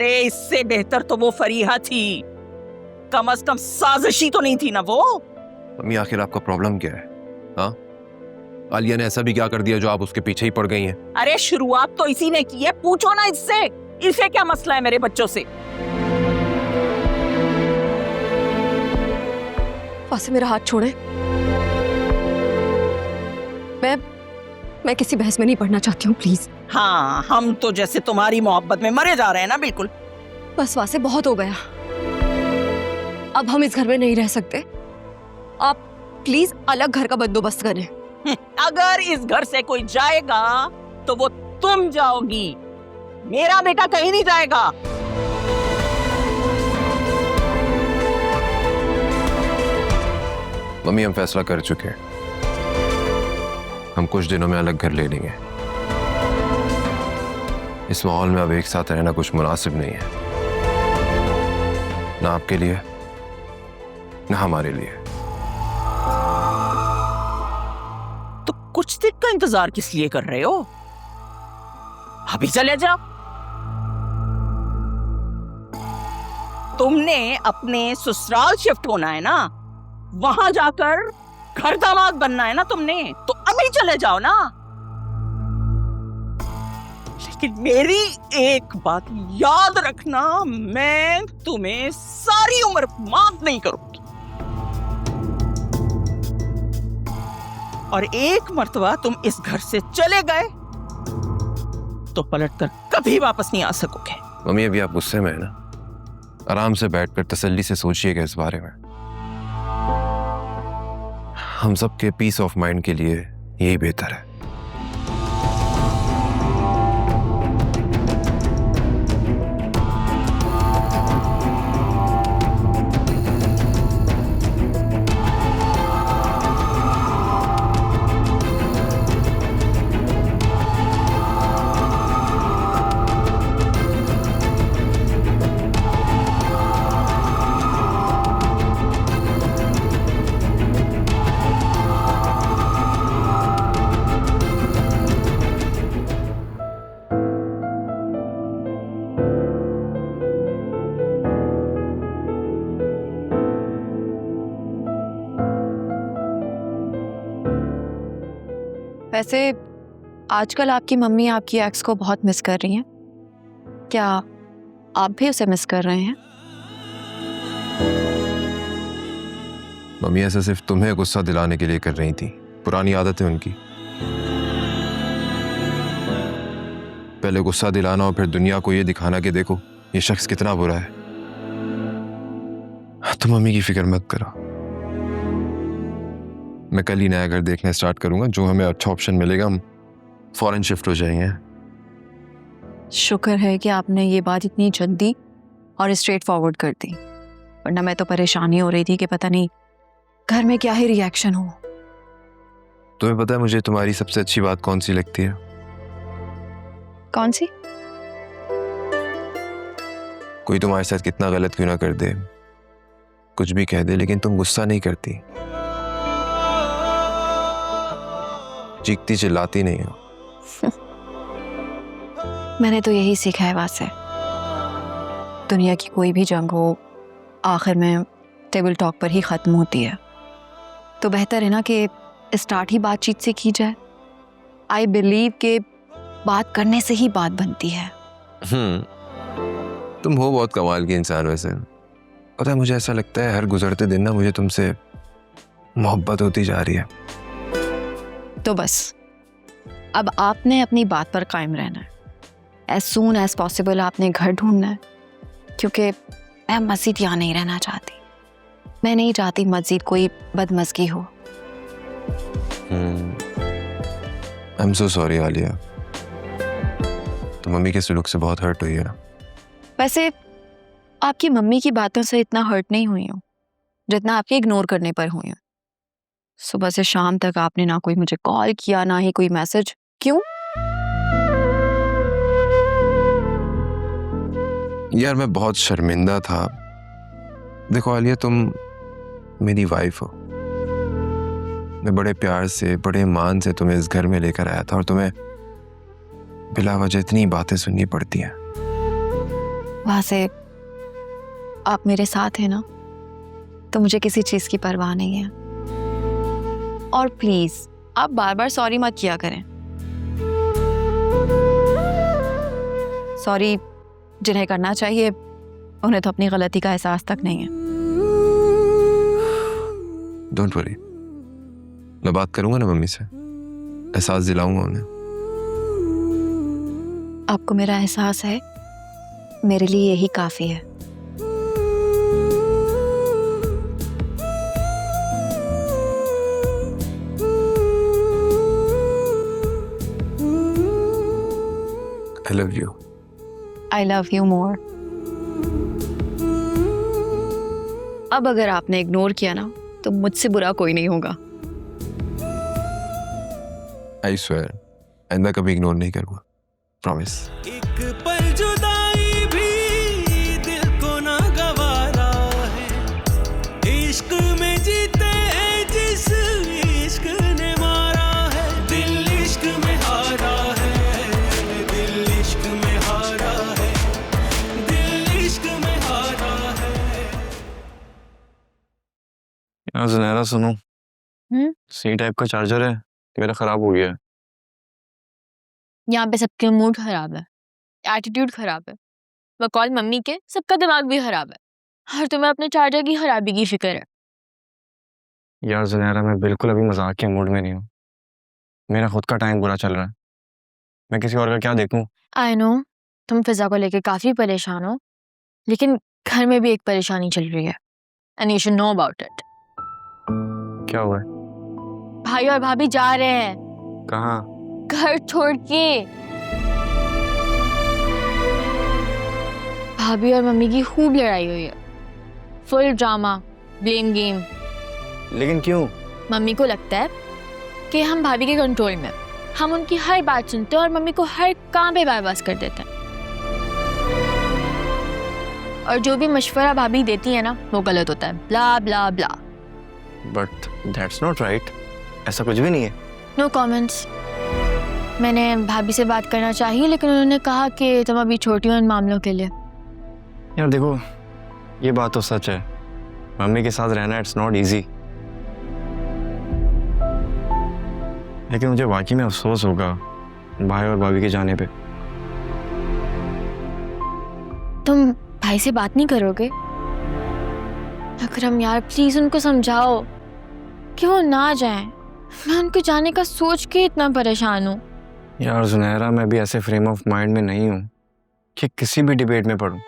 अरे इससे बेहतर तो वो फरीहा थी, कम से कम साजिशी तो नहीं थी ना वो। मम्मी आखिर आपका प्रॉब्लम क्या है? हाँ, आलिया ने ऐसा भी क्या कर दिया जो आप उसके पीछे ही पड़ गई हैं? अरे शुरुआत तो इसी ने की है, पूछो ना इससे, इसे क्या मसला है मेरे बच्चों से। वासे मेरा हाथ छोड़े, मैं किसी बहस में नहीं पढ़ना चाहती हूँ, प्लीज। हाँ, हम तो जैसे तुम्हारी मोहब्बत में मरे जा रहे हैं ना, बिल्कुल। बस वासे बहुत हो गया, अब हम इस घर में नहीं रह सकते। आप प्लीज अलग घर का बंदोबस्त करें। अगर इस घर से कोई जाएगा तो वो तुम जाओगी, मेरा बेटा कहीं नहीं जाएगा। मम्मी हम फैसला कर चुके हैं, हम कुछ दिनों में अलग घर ले लेंगे। इस माहौल में अब एक साथ रहना कुछ मुनासिब नहीं है, ना आपके लिए ना हमारे लिए। तो कुछ दिन का इंतजार किस लिए कर रहे हो? अभी चले जाओ। तुमने अपने ससुराल शिफ्ट होना है ना, वहां जाकर घर दामाद बनना है ना तुमने, तो अभी चले जाओ ना। लेकिन मेरी एक बात याद रखना, मैं तुम्हें सारी उम्र माफ नहीं करूंगी। और एक मर्तबा तुम इस घर से चले गए तो पलटकर कभी वापस नहीं आ सकोगे। मम्मी अभी आप गुस्से में है ना, आराम से बैठकर तसल्ली से सोचिएगा इस बारे में। हम सबके पीस ऑफ माइंड के लिए यही बेहतर है। वैसे आजकल आपकी मम्मी आपकी एक्स को बहुत मिस कर रही हैं, क्या आप भी उसे मिस कर रहे हैं? मम्मी ऐसा सिर्फ तुम्हें गुस्सा दिलाने के लिए कर रही थी, पुरानी आदत है उनकी। पहले गुस्सा दिलाना और फिर दुनिया को ये दिखाना कि देखो ये शख्स कितना बुरा है। तो मम्मी की फिक्र मत करो, मैं कल ही नया घर देखना स्टार्ट करूंगा, जो हमें अच्छा ऑप्शन मिलेगा हम फॉरेन शिफ्ट हो जाएंगे। शुक्र है कि आपने ये बात इतनी जल्दी और स्ट्रेट फॉरवर्ड कर दी, वरना मैं तो परेशानी हो रही थी कि पता नहीं घर में क्या ही रिएक्शन हो। तुम्हें पता है मुझे तुम्हारी सबसे अच्छी बात कौन सी लगती है? कौन सी? कोई तुम्हारे साथ कितना गलत क्यों ना कर दे, कुछ भी कह दे, लेकिन तुम गुस्सा नहीं करती, चीखती चिल्लाती नहीं हो। मैंने तो यही सीखा है वासे, दुनिया की कोई भी जंग हो आखिर में टेबल टॉक पर ही खत्म होती है। तो बेहतर है ना कि स्टार्ट ही बातचीत से की जाए। आई बिलीव के बात करने से ही बात बनती है। तुम हो बहुत कमाल की इंसान। वैसे पता है मुझे ऐसा लगता है हर गुजरते दिन ना मुझे तुमसे मोहब्बत होती जा रही है। तो बस अब आपने अपनी बात पर कायम रहना है। एज सून एज पॉसिबल आपने घर ढूंढना है, क्योंकि मैं मस्जिद यहाँ नहीं रहना चाहती। मैं नहीं चाहती मस्जिद कोई बदमज़गी हो। I am so sorry Alia, तो मम्मी के सलूक से बहुत हर्ट हुई है ना? वैसे आपकी मम्मी की बातों से इतना हर्ट नहीं हुई हूँ जितना आपके इग्नोर करने पर हुई हूँ। सुबह से शाम तक आपने ना कोई मुझे कॉल किया ना ही कोई मैसेज। क्यों? यार मैं बहुत शर्मिंदा था। देखो आलिया, तुम मेरी वाइफ हो, मैं बड़े प्यार से बड़े मान से तुम्हें इस घर में लेकर आया था और तुम्हें बिला वजह इतनी बातें सुननी पड़ती हैं। सुबह से आप मेरे साथ हैं ना, तो मुझे किसी चीज़ की परवाह नहीं है। और प्लीज़ आप बार बार सॉरी मत किया करें। सॉरी जिन्हें करना चाहिए उन्हें तो अपनी गलती का एहसास तक नहीं है। डोंट वरी, मैं बात करूंगा ना मम्मी से, एहसास दिलाऊंगा उन्हें। आपको मेरा एहसास है, मेरे लिए यही काफ़ी है। I love you. I love you more. अब अगर आपने इग्नोर किया ना तो मुझसे बुरा कोई नहीं होगा। I swear, आइंदा कभी इग्नोर नहीं करूंगा, प्रॉमिस। एक पल जुदाई भी दिल को ना गवारा है, इश्क में जीते हैं जिस इश्क ने मारा है, दिल इश्क में हारा है, दिल इश्क में हारा है, दिल इश्क में हारा है। यार ज़ुनैरा सुनो, हम्म? C टाइप का चार्जर है, मेरा ख़राब हो गया है। यहाँ पे सबके मूड खराब है, एटीट्यूड खराब है, बकौल मम्मी के सबका दिमाग भी खराब है और तुम्हें अपने चार्जर की खराबी की फिक्र है। यार ज़ुनैरा, मैं बिल्कुल अभी मजाक के मूड में नहीं हूँ। मेरा खुद का टाइम बुरा चल रहा है, मैं किसी और का क्या देखूँ? आई नो तुम फिजा को लेकर काफी परेशान हो, लेकिन घर में भी एक परेशानी चल रही है and you should know about it. क्या हुआ है? भाई और भाभी जा रहे हैं कहाँ? घर छोड़ के। भाभी और मम्मी की खूब लड़ाई हुई है, फुल ड्रामा, ब्लेम गेम। लेकिन क्यों? मम्मी को लगता है कि हम भाभी के कंट्रोल में, हम उनकी हर बात सुनते हैं और मम्मी को हर काम पे बायपास कर देते हैं, और जो भी मशवरा भाभी देती है ना वो गलत होता है, blah blah blah. But that's not right, ऐसा कुछ भी नहीं है। No comments. मैंने भाभी से बात करना चाहिए लेकिन उन्होंने कहा कि तुम अभी छोटी हो इन मामलों के लिए। यार देखो, ये बात तो सच है, मम्मी के साथ रहना इट्स नॉट इजी, लेकिन मुझे वाकई में अफसोस होगा भाई और भाभी के जाने पे। तुम भाई से बात नहीं करोगे? अकरम यार प्लीज उनको समझाओ कि वो ना जाएं। मैं उनको जाने का सोच के इतना परेशान हूँ। यार ज़ुनैरा, मैं भी ऐसे फ्रेम ऑफ माइंड में नहीं हूँ कि किसी भी डिबेट में पढ़ूं।